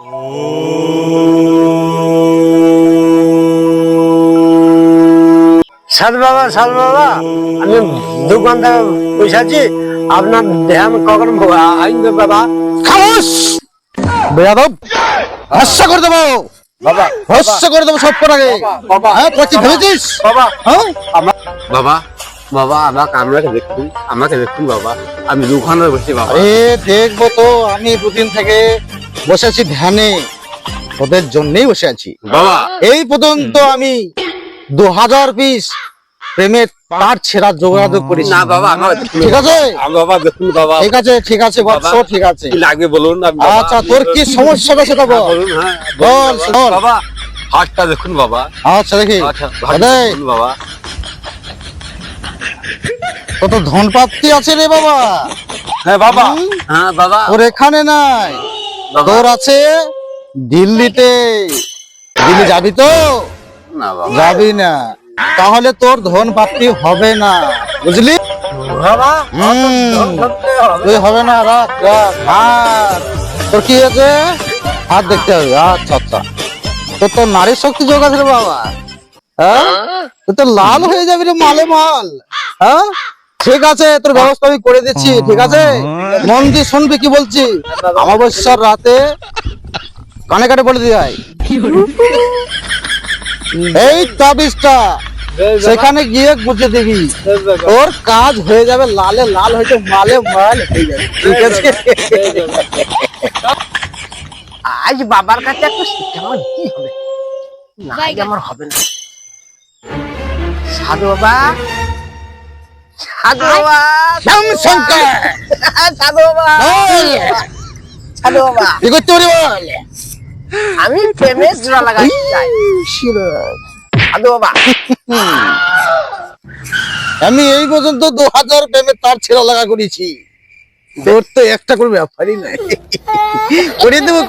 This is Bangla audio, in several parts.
সাধু বাবা আমি দোকানদার বসেছি, আপনার ধ্যান কখন আইনবে বাবা? খামোশ বেয়াদব, হাস্য করে দেবো বাবা, হাস্য করে দেবো সব কটাকে। বাবা, হ্যাঁ করছি ভেবেছিস? বাবা, হ্যাঁ বাবা, বাবা আমাকে দেখুন বাবা, আমি দোকানে বসছি বাবা। এ দেখবো তো, আমি দুদিন থেকে বসে আছি ধ্যানে, তোদের জন্যই বসে আছি বাবা এই পর্যন্ত আমি 2000 পিস প্রেমের তার ছেঁড়া যোগাযোগ করেছি। না বাবা, আমাকে ঠিক আছে বাবা দেখুন বাবা, ঠিক আছে ঠিক আছে বৎস, বাবা, ঠিক আছে। কি লাগবে বলুন? আচ্ছা তোর কি সমস্যাটা সেটা বল। বলুন। হ্যাঁ বল বল। বাবা, হাতটা দেখুন বাবা। আচ্ছা দেখি আচ্ছা দেখ, বাবা, কত ধন প্রাপ্তি আছে রে বাবা। হ্যাঁ বাবা, হুম? হ্যাঁ বাবা, তোর এখানে নাই, বাবা। তোর আছে দিল্লিতে। দিল্লি যাবি তো? না বাবা, যাবি না, তাহলে তোর ধন প্রাপ্তি হবে না, বুঝলি? বাবা তুই হবে না, রাখ রাখ হাত। তোর কি আছে? হাত দেখতে হবে। আচ্ছা আচ্ছা, তোর তো নারী শক্তি যোগ আছে রে বাবা। হ্যাঁ তুই তো লাল হয়ে যাবি রে, মালে মাল। হ্যাঁ ঠিক আছে, তোর ব্যবস্থা আমি করে দিচ্ছি। ঠিক আছে, মন দিয়ে শুনবি কি বলছি। অমাবস্যার রাতে কানে কানে বলে দিয়ে আয়, এই তাবিজটা সেখানে গিয়ে গুঁজে দিবি, তোর কাজ হয়ে যাবে, লালে লাল হয়েছে, মালে মাল হয়ে যাবে। ঠিক আছে? আজ বাবার কাছে একটা শিক্ষা আমার কি হবে না, আজ আমার হবে না। সাধু বাবা, সাধু বাবা, শ্যামশঙ্কর, সাধু বাবা, সাধু বাবা, কি করতে পারি বল? আমি প্রেমের জোড়া লাগাতে চাই। সাধু বাবা, আমি এই পর্যন্ত 2000 প্রেমের তার ছেড়া লাগা করেছি, তোর তো একটা করে ব্যাপারই নাই। করে দেবো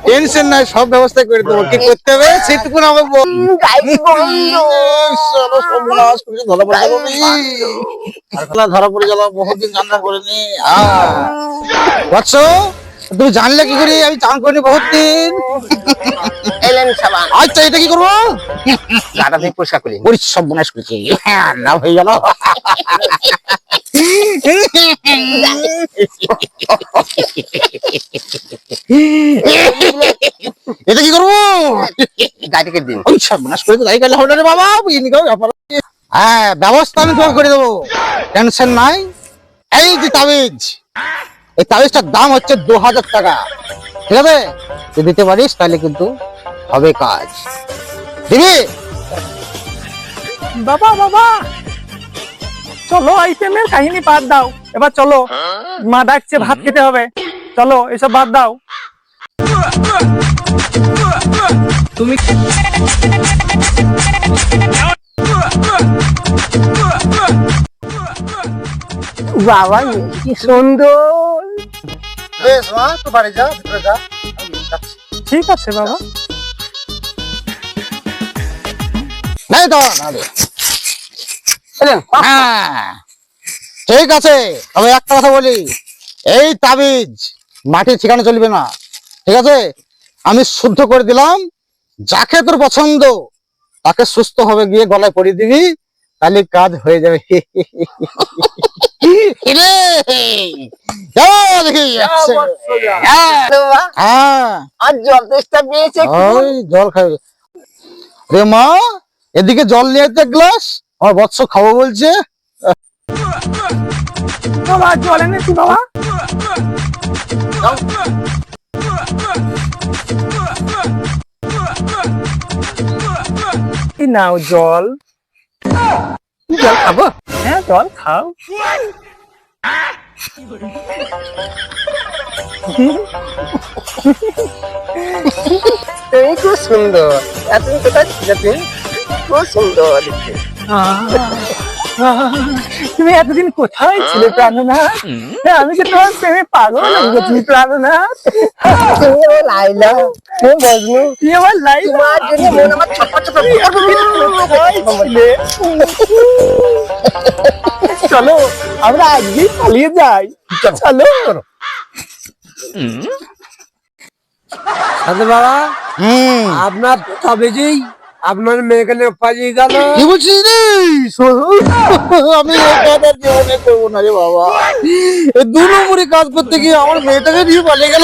টেনশন নাই, সব ব্যবস্থা করে দেবো। কি করতে হবে সেটুকু আমাকে বল। গাইবি বন্ধ। চলো, সর্বনাশ করেছে, ধরা পড়ে গেল রে। আর খেলা ধরা পড়ে গেল, বহুদিন জানা করিনি। বৎস, তুমি জানলে কি করে? আমি চান করিনি বহুত দিন। এলেন সাবান, আচ্ছা এটা কি করবো? গাটা থেকে পরিষ্কার করি। সর্বনাশ করেছি, না হয়ে গেল। এটা কি করবো? গাড়িকে দিন। ওই সর্বনাশ করে তাই গেলে হবে রে বাবা। হ্যাঁ ব্যবস্থা আমি তোমাকে করে দেবো, টেনশন নাই। এই যে তাবিজ, এই তাবিজটার দাম হচ্ছে 2000 টাকা। ঠিক আছে, তুই দিতে পারিস তাহলে কিন্তু হবে কাজ। দিবি? বাবা বাবা চলো, আইটেমের কাহিনী বাদ দাও, এবার চলো, মা ডাকছে, ভাত খেতে হবে, চলো এসব বাদ দাও। তুমি বাবা কি সুন্দর। বেশ মা, তো বাড়ি যা, ভিতরে যা, আমি যাচ্ছি। ঠিক আছে বাবা। নাই তো না রে। হ্যাঁ ঠিক আছে, তবে একটা কথা বলি, এই তাবিজ মাটির ঠিকানা চলবে না। ঠিক আছে, আমি শুদ্ধ করে দিলাম, যাকে তোর পছন্দ তাকে সুস্থ হবে গিয়ে গলায় পরিয়ে দিবি, তাহলে কাজ হয়ে যাবে। রে, যাও দেখি যাচ্ছে। হ্যাঁ আর জল তেষ্টা পেয়েছে। ওই জল খাবে রে মা, এদিকে জল নিয়ে আয় তো এক গ্লাস, আমার বৎস খাবো বলছে। বাবা জল এনেছি বাবা। এই নাও জল। জল খাবো? হ্যাঁ জল খাও। তুমি খুব সুন্দর, এতদিন কোথায় ছিলে তুমি? খুব সুন্দর দেখতে। তুমি এতদিন কোথায় ছিলে প্রাণনাথ? আমি কি তোমার প্রেমে পাগল হয়ে গেছি প্রাণনাথ। তুমি আমার লাইলা, তুমি মজনু, তুই আমার লাইফ তোমার জন্য মন আমার ছটফট ছটফট ছিলে। চলো আমরা আজকেই পালিয়ে যাই, চলো। সাথে বাবা আপনার তবে যেই আপনার মেয়েকে নিয়ে পালিয়ে গেল কি বলছিস রে আমি এই কাজ আর জীবনে করবো না রে বাবা এই 2 নম্বরই কাজ করতে গিয়ে আমার মেয়েটাকে নিয়ে পালিয়ে গেল